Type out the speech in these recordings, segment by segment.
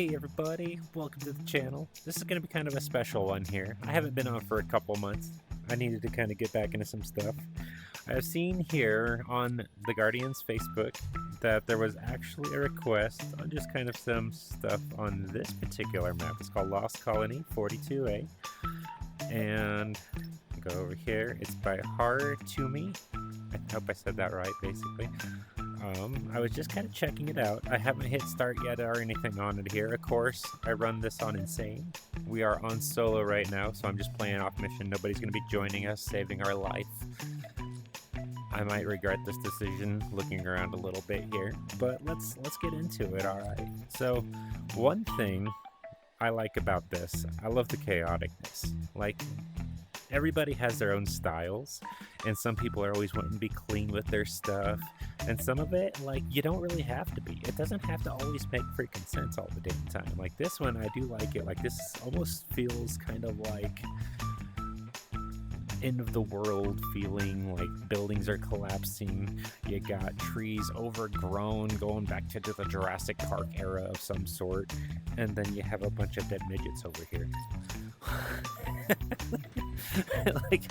Hey everybody, welcome to the channel. This is going to be kind of a special one here. I haven't been on for a couple months. I needed to kind of get back into some stuff. I've seen here on the Guardian's Facebook that there was actually a request on just kind of some stuff on this particular map. It's called Lost Colony 42A. And go over here. It's by Toomey. I hope I said that right, basically. I was just kind of checking it out. I haven't hit start yet or anything on it here. Of course, I run this on Insane. We are on solo right now, so I'm just playing off mission. Nobody's going to be joining us, saving our life. I might regret this decision looking around a little bit here, but let's get into it, alright. So, one thing I like about this, I love the chaoticness. Like, everybody has their own styles, and some people are always wanting to be clean with their stuff, and some of it, like, you don't really have to be. It doesn't have to always make freaking sense all the damn time. Like, this one, I do like it. Like, this almost feels kind of like end of the world feeling, like buildings are collapsing, you got trees overgrown going back to the Jurassic Park era of some sort, and then you have a bunch of dead midgets over here. Like,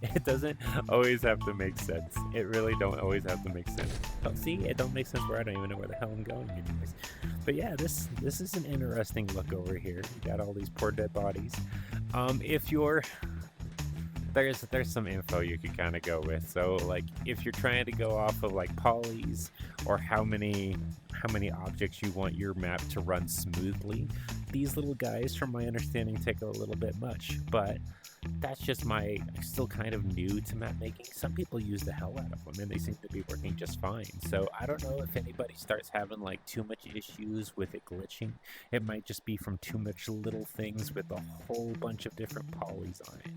it doesn't always have to make sense. It really don't always have to make sense. Oh, see, it don't make sense where I don't even know where the hell I'm going anyways. But yeah, this is an interesting look over here. You got all these poor dead bodies. If you're there's some info you could kind of go with. So like if you're trying to go off of like polys or how many objects you want your map to run smoothly, these little guys from my understanding take a little bit much, but that's just still kind of new to map making. Some people use the hell out of them and they seem to be working just fine. So I don't know if anybody starts having like too much issues with it glitching. It might just be from too much little things with a whole bunch of different polys on it.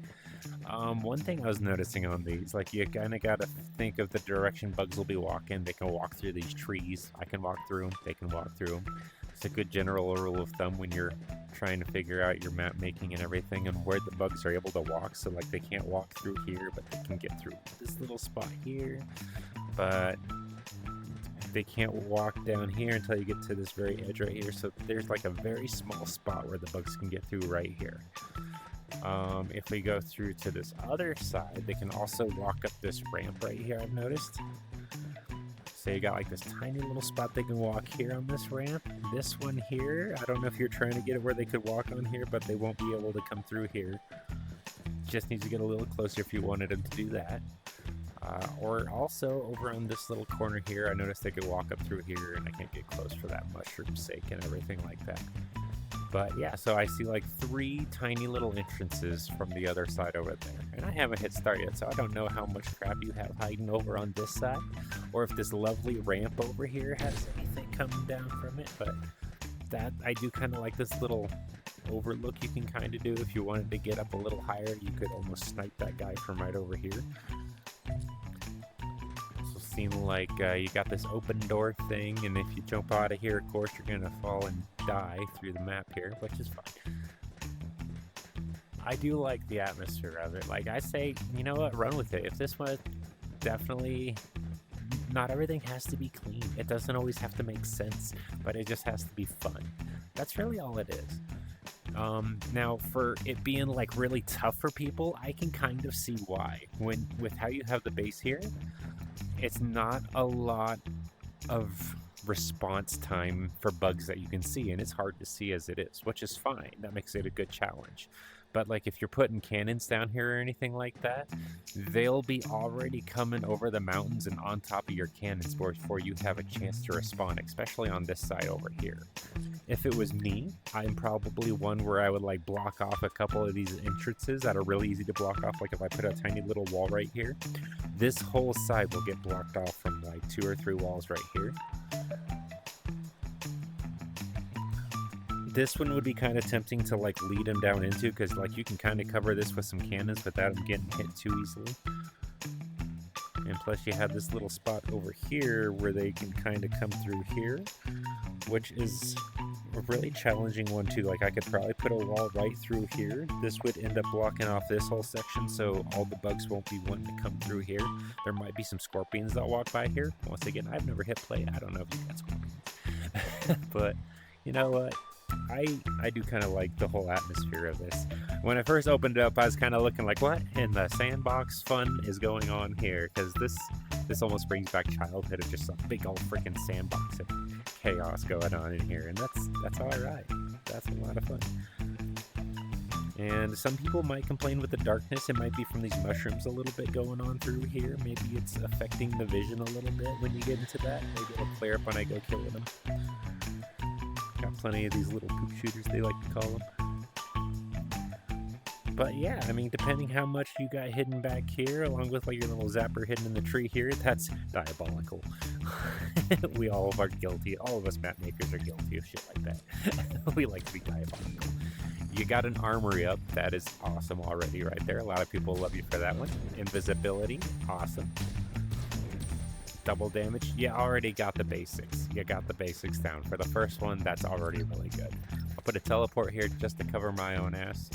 One thing I was noticing on these, like you kind of got to think of the direction bugs will be walking. They can walk through these trees. I can walk through them. They can walk through them. It's a good general rule of thumb when you're trying to figure out your map making and everything and where the bugs are able to walk. So like they can't walk through here, but they can get through this little spot here, but they can't walk down here until you get to this very edge right here. So there's like a very small spot where the bugs can get through right here. If we go through to this other side, they can also walk up this ramp right here, I've noticed. So you got like this tiny little spot they can walk here on this ramp. This one here, I don't know if you're trying to get it where they could walk on here, but they won't be able to come through here. Just need to get a little closer if you wanted them to do that. Or also over on this little corner here, I noticed they could walk up through here, and I can't get close for that mushroom sake and everything like that. But yeah, so I see like 3 tiny little entrances from the other side over there. And I haven't hit start yet, so I don't know how much crap you have hiding over on this side, or if this lovely ramp over here has anything coming down from it. But that, I do kind of like this little overlook you can kind of do. If you wanted to get up a little higher, you could almost snipe that guy from right over here. Seem like you got this open door thing, and if you jump out of here, of course you're gonna fall and die through the map here, which is fine. I do like the atmosphere of it. Like I say, you know what, run with it. If this was definitely, not everything has to be clean. It doesn't always have to make sense, but it just has to be fun. That's really all it is. Now for it being like really tough for people, I can kind of see why. With how you have the base here, it's not a lot of response time for bugs that you can see, and it's hard to see as it is, which is fine. That makes it a good challenge. But like if you're putting cannons down here or anything like that, they'll be already coming over the mountains and on top of your cannons before you have a chance to respawn, especially on this side over here. If it was me, I'm probably one where I would like block off a couple of these entrances that are really easy to block off. Like if I put a tiny little wall right here, this whole side will get blocked off from like 2 or 3 walls right here. This one would be kind of tempting to like lead them down into, because like you can kind of cover this with some cannons without them getting hit too easily. And plus you have this little spot over here where they can kind of come through here, which is a really challenging one too. Like I could probably put a wall right through here. This would end up blocking off this whole section, so all the bugs won't be wanting to come through here. There might be some scorpions that walk by here. Once again, I've never hit play. I don't know if you got scorpions. But You know what? I do kind of like the whole atmosphere of this. When I first opened it up, I was kind of looking like, what in the sandbox fun is going on here? Because this almost brings back childhood of just a big old freaking sandbox of chaos going on in here, and that's all right. That's a lot of fun. And some people might complain with the darkness. It might be from these mushrooms a little bit going on through here. Maybe it's affecting the vision a little bit when you get into that. Maybe it'll clear up when I go killing them. Got plenty of these little poop shooters, they like to call them. But yeah, I mean, depending how much you got hidden back here, along with like your little zapper hidden in the tree here, that's diabolical. We all are guilty. All of us map makers are guilty of shit like that. We like to be diabolical. You got an armory up. That is awesome already right there. A lot of people love you for that one. Invisibility, awesome. Double damage, you already got the basics. You got the basics down. For the first one, that's already really good. I'll put a teleport here just to cover my own ass.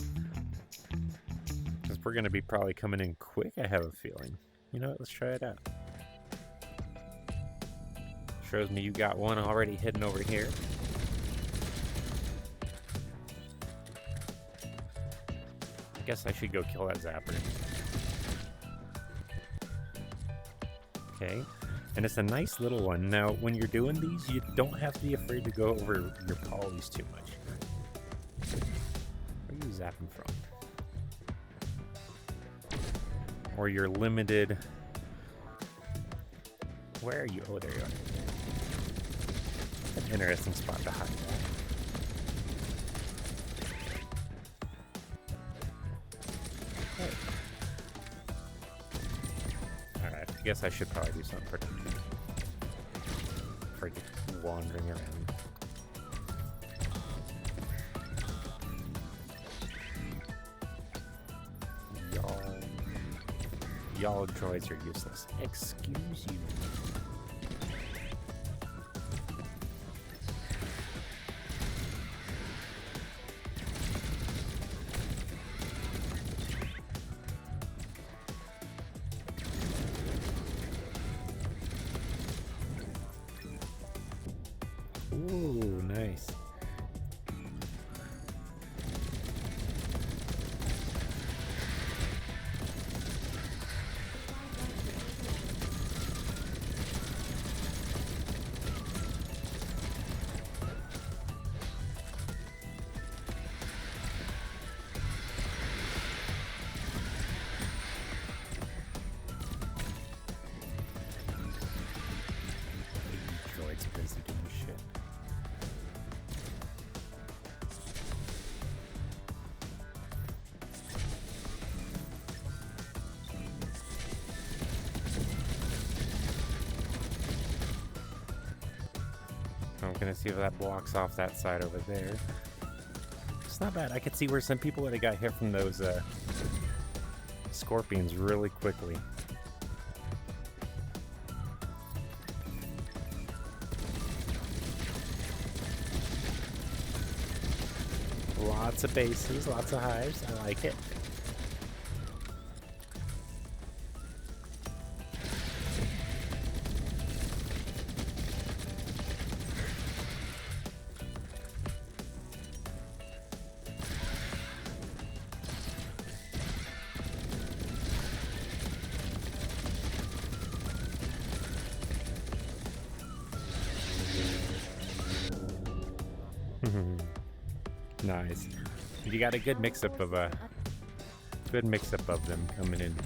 Because we're going to be probably coming in quick, I have a feeling. You know what, let's try it out. Shows me you got one already hidden over here. I guess I should go kill that zapper. Okay, and it's a nice little one. Now, when you're doing these, you don't have to be afraid to go over your polys too much. Where are you zapping from? Or you're limited. Where are you? Oh, there you are. An interesting spot to hide that. Alright, I guess I should probably do something productive before I get wandering around. Y'all droids are useless. Excuse you. Ooh, nice. Droid's busy doing shit. I'm gonna see if that blocks off that side over there. It's not bad. I could see where some people would have got hit from those scorpions really quickly. Lots of bases, lots of hives. I like it. Nice. You got a good mix-up of them coming in.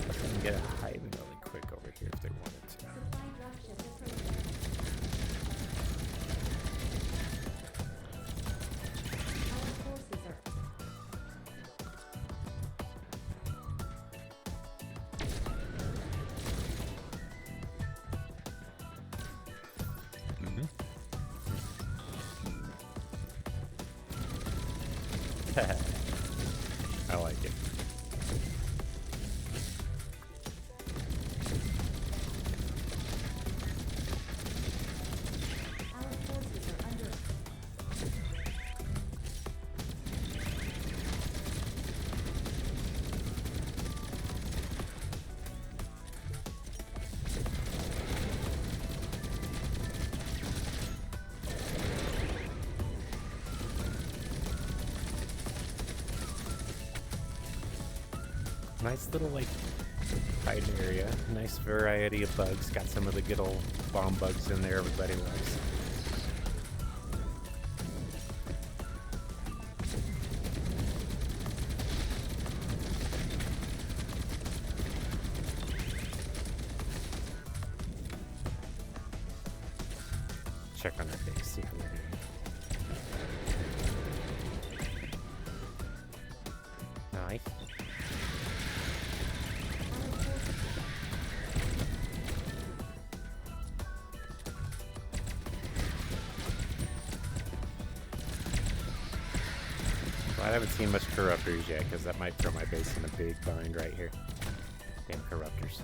I can get a hive really quick over here if they wanted to. I like it. Nice little, like, hide area. Nice variety of bugs. Got some of the good old bomb bugs in there everybody loves. Check on our base, see how we're doing. Nice. Well, I haven't seen much corruptors yet, because that might throw my base in a big bind right here. Damn corruptors.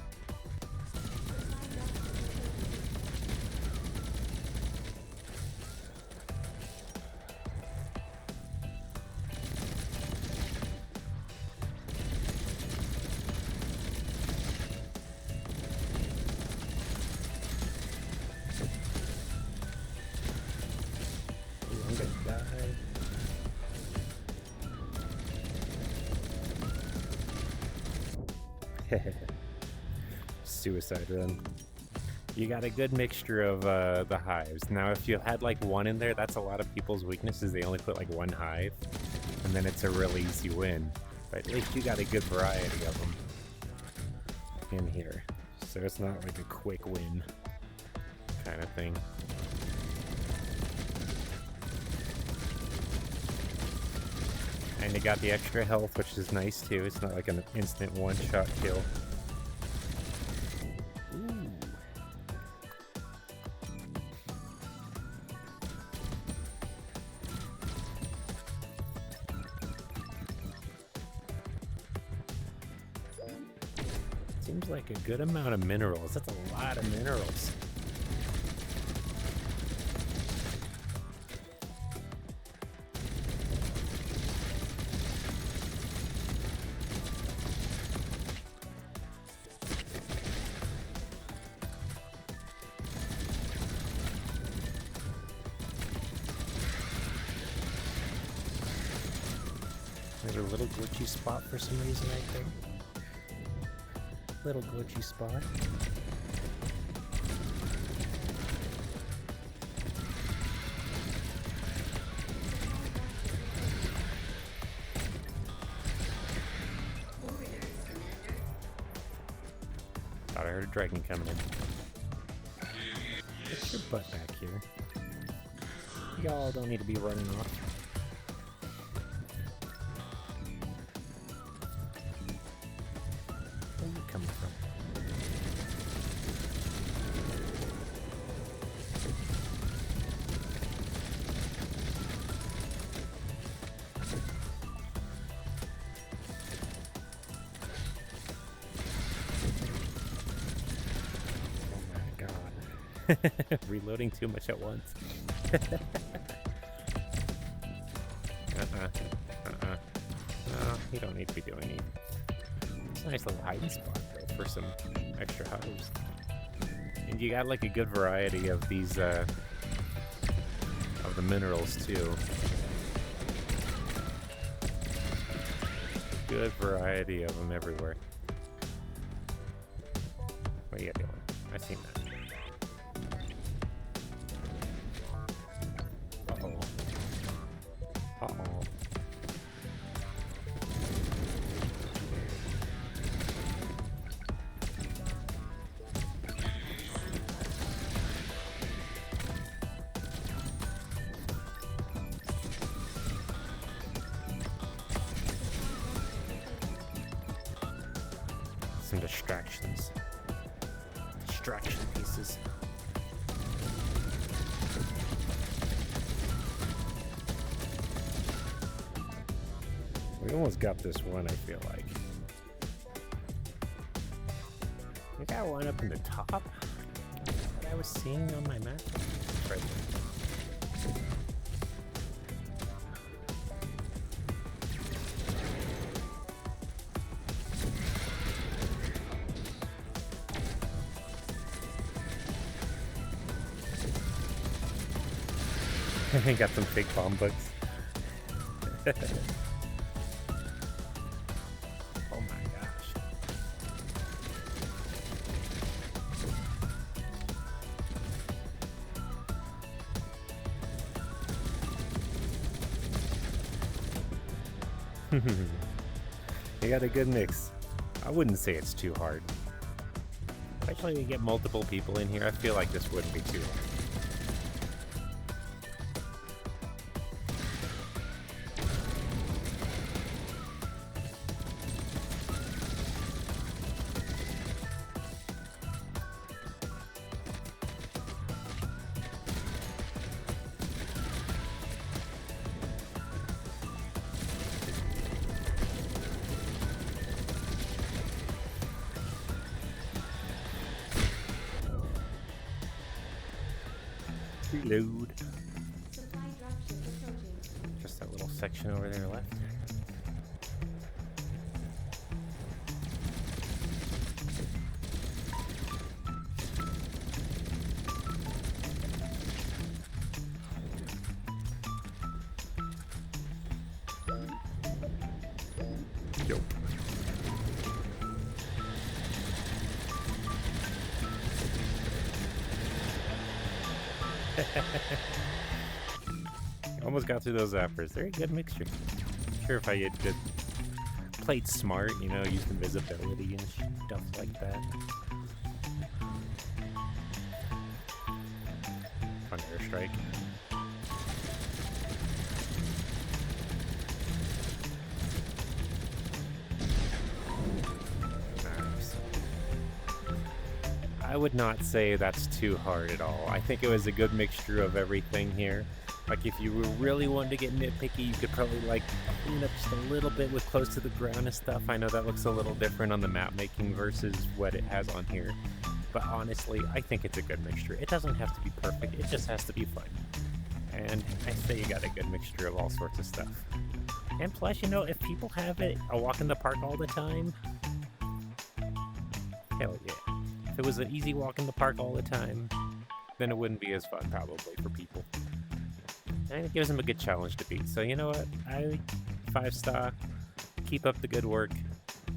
Suicide run. You got a good mixture of the hives. Now, if you had like one in there, that's a lot of people's weaknesses. They only put like one hive, and then it's a real easy win. But at least you got a good variety of them in here, so it's not like a quick win kind of thing. And you got the extra health, which is nice too. It's not like an instant one-shot kill. Ooh. Seems like a good amount of minerals. That's a lot of minerals. There's a little glitchy spot for some reason right there. Little glitchy spot. Thought I heard a dragon coming in. Get your butt back here. Y'all don't need to be running off. Coming from. Oh my god. Reloading too much at once. No, you don't need to be doing it. It's a nice little hiding spot though for some extra hives. And you got like a good variety of these of the minerals too. Good variety of them everywhere. What are you doing? I seen that. Uh-oh. Uh-oh. Some distractions. Distraction pieces. We almost got this one, I feel like. We got one up in the top that I was seeing on my map. It's right there. Got some fake bomb bugs. Oh my gosh. You got a good mix. I wouldn't say it's too hard. Especially when you get multiple people in here, I feel like this wouldn't be too hard. Reload. Just that little section over there left. Yo. Almost got through those zappers. They're a good mixture. Sure, if I had good played smart, you know, used invisibility and stuff like that. Fun airstrike. Nice. I would not say that's too hard at all. I think it was a good mixture of everything here. Like, if you were really wanting to get nitpicky, you could probably, like, clean up just a little bit with close to the ground and stuff. I know that looks a little different on the map making versus what it has on here. But honestly, I think it's a good mixture. It doesn't have to be perfect, it just has to be fun. And I say you got a good mixture of all sorts of stuff. And plus, you know, if people have it a walk in the park all the time, hell yeah. If it was an easy walk in the park all the time, then it wouldn't be as fun probably for people. And it gives them a good challenge to beat. So you know what? 5-star. Keep up the good work.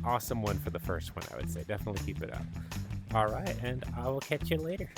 Awesome one for the first one, I would say. Definitely keep it up. Alright, and I will catch you later.